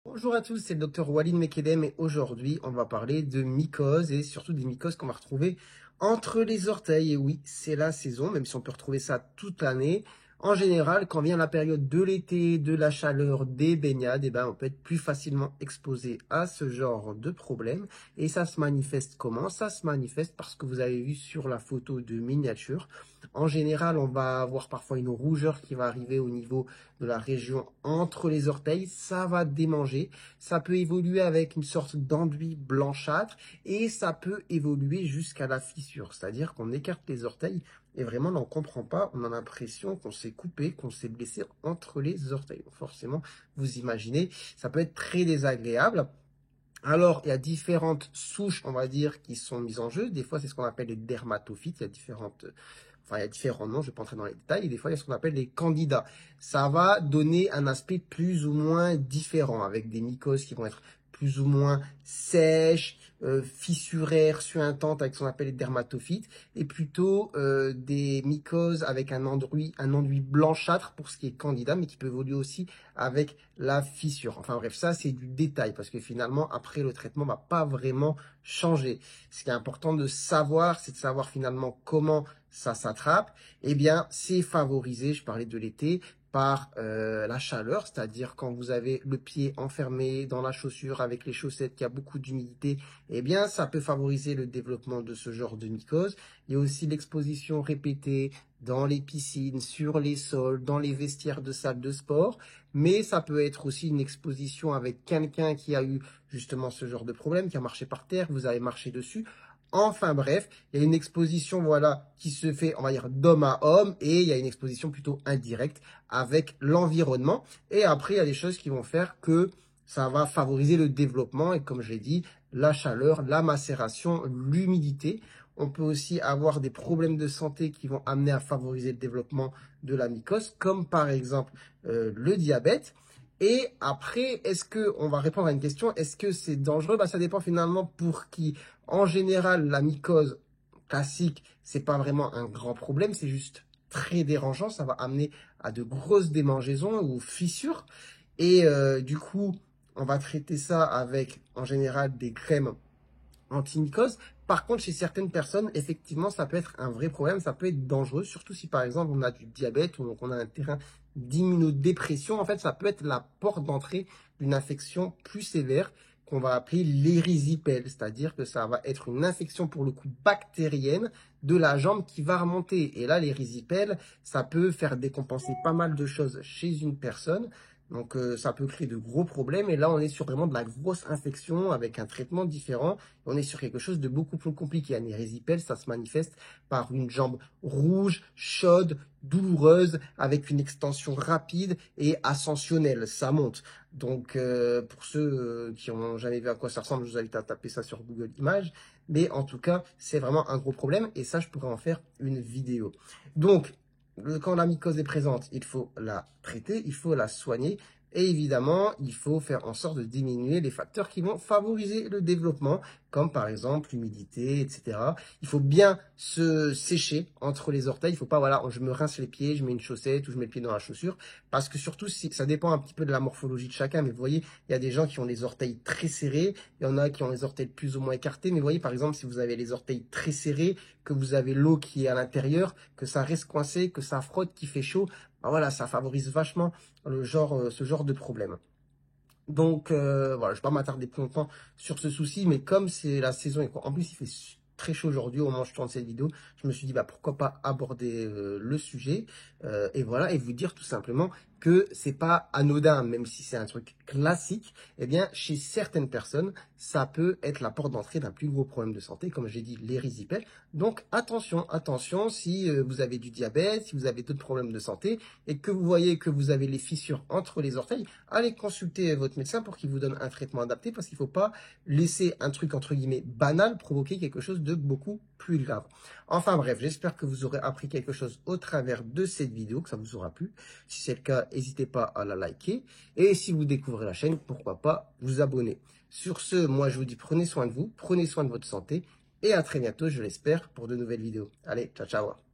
Bonjour à tous, c'est le docteur Walid Mekedem et aujourd'hui on va parler de mycoses et surtout des mycoses qu'on va retrouver entre les orteils. Et oui, c'est la saison, même si on peut retrouver ça toute l'année. En général, quand vient la période de l'été, de la chaleur, des baignades, on peut être plus facilement exposé à ce genre de problème. Et ça se manifeste comment? Ça se manifeste parce que vous avez vu sur la photo de miniature. En général, on va avoir parfois une rougeur qui va arriver au niveau de la région entre les orteils. Ça va démanger. Ça peut évoluer avec une sorte d'enduit blanchâtre et ça peut évoluer jusqu'à la fissure. C'est-à-dire qu'on écarte les orteils et vraiment, on n'en comprend pas. On a l'impression qu'on s'est coupé, qu'on s'est blessé entre les orteils. Donc forcément, vous imaginez, ça peut être très désagréable. Alors, il y a différentes souches, on va dire, qui sont mises en jeu. Des fois, c'est ce qu'on appelle les dermatophytes. Il y a il y a différents noms, je ne vais pas entrer dans les détails. Et des fois, il y a ce qu'on appelle les candidats. Ça va donner un aspect plus ou moins différent, avec des mycoses qui vont être plus ou moins sèches, fissuraires, suintantes, avec ce qu'on appelle les dermatophytes, et plutôt des mycoses avec un enduit blanchâtre pour ce qui est candidat, mais qui peut évoluer aussi avec la fissure. Enfin bref, ça c'est du détail, parce que finalement, après, le traitement va pas vraiment changer. Ce qui est important de savoir, c'est de savoir finalement comment ça s'attrape. Eh bien, c'est favorisé, je parlais de l'été, par la chaleur, c'est-à-dire quand vous avez le pied enfermé dans la chaussure avec les chaussettes, qui a beaucoup d'humidité, eh bien, ça peut favoriser le développement de ce genre de mycose. Il y a aussi l'exposition répétée dans les piscines, sur les sols, dans les vestiaires de salles de sport, mais ça peut être aussi une exposition avec quelqu'un qui a eu justement ce genre de problème, qui a marché par terre, vous avez marché dessus. Enfin bref, il y a une exposition voilà, qui se fait, on va dire, d'homme à homme, et il y a une exposition plutôt indirecte avec l'environnement. Et après, il y a des choses qui vont faire que ça va favoriser le développement, et comme je l'ai dit, la chaleur, la macération, l'humidité. On peut aussi avoir des problèmes de santé qui vont amener à favoriser le développement de la mycose, comme par exemple le diabète. Et après, on va répondre à une question, est-ce que c'est dangereux? Ça dépend finalement pour qui. En général, la mycose classique, c'est pas vraiment un grand problème, c'est juste très dérangeant, ça va amener à de grosses démangeaisons ou fissures. Et du coup, on va traiter ça avec, en général, des crèmes anti-mycose. Par contre, chez certaines personnes, effectivement, ça peut être un vrai problème, ça peut être dangereux, surtout si par exemple on a du diabète ou donc on a un terrain d'immunodépression. En fait, ça peut être la porte d'entrée d'une infection plus sévère qu'on va appeler l'érysipèle, c'est-à-dire que ça va être une infection pour le coup bactérienne de la jambe qui va remonter. Et là, l'érysipèle, ça peut faire décompenser pas mal de choses chez une personne. Donc, ça peut créer de gros problèmes. Et là, on est sur vraiment de la grosse infection avec un traitement différent. On est sur quelque chose de beaucoup plus compliqué. Un érysipèle, ça se manifeste par une jambe rouge, chaude, douloureuse, avec une extension rapide et ascensionnelle. Ça monte. Donc, pour ceux qui n'ont jamais vu à quoi ça ressemble, je vous invite à taper ça sur Google Images. Mais en tout cas, c'est vraiment un gros problème. Et ça, je pourrais en faire une vidéo. Donc, quand la mycose est présente, il faut la traiter, il faut la soigner. Et évidemment, il faut faire en sorte de diminuer les facteurs qui vont favoriser le développement, comme par exemple l'humidité, etc. Il faut bien se sécher entre les orteils. Il ne faut pas, voilà, je me rince les pieds, je mets une chaussette ou je mets le pied dans la chaussure. Parce que surtout, ça dépend un petit peu de la morphologie de chacun. Mais vous voyez, il y a des gens qui ont les orteils très serrés. Il y en a qui ont les orteils plus ou moins écartés. Mais vous voyez, par exemple, si vous avez les orteils très serrés, que vous avez l'eau qui est à l'intérieur, que ça reste coincé, que ça frotte, qui fait chaud, voilà, ça favorise vachement ce genre de problème. Donc, voilà, je ne vais pas m'attarder plus longtemps sur ce souci, mais comme c'est la saison et qu'en plus il fait très chaud aujourd'hui au moment où je tourne cette vidéo, je me suis dit, pourquoi pas aborder le sujet, et voilà, et vous dire tout simplement que c'est pas anodin, même si c'est un truc classique, eh bien, chez certaines personnes, ça peut être la porte d'entrée d'un plus gros problème de santé, comme j'ai dit, l'érysipèle. Donc, attention, attention, si vous avez du diabète, si vous avez d'autres problèmes de santé, et que vous voyez que vous avez les fissures entre les orteils, allez consulter votre médecin pour qu'il vous donne un traitement adapté, parce qu'il ne faut pas laisser un truc, entre guillemets, banal, provoquer quelque chose de beaucoup plus grave. Enfin bref, j'espère que vous aurez appris quelque chose au travers de cette vidéo, que ça vous aura plu. Si c'est le cas, n'hésitez pas à la liker. Et si vous découvrez la chaîne, pourquoi pas vous abonner. Sur ce, moi je vous dis prenez soin de vous, prenez soin de votre santé, et à très bientôt, je l'espère, pour de nouvelles vidéos. Allez, ciao ciao.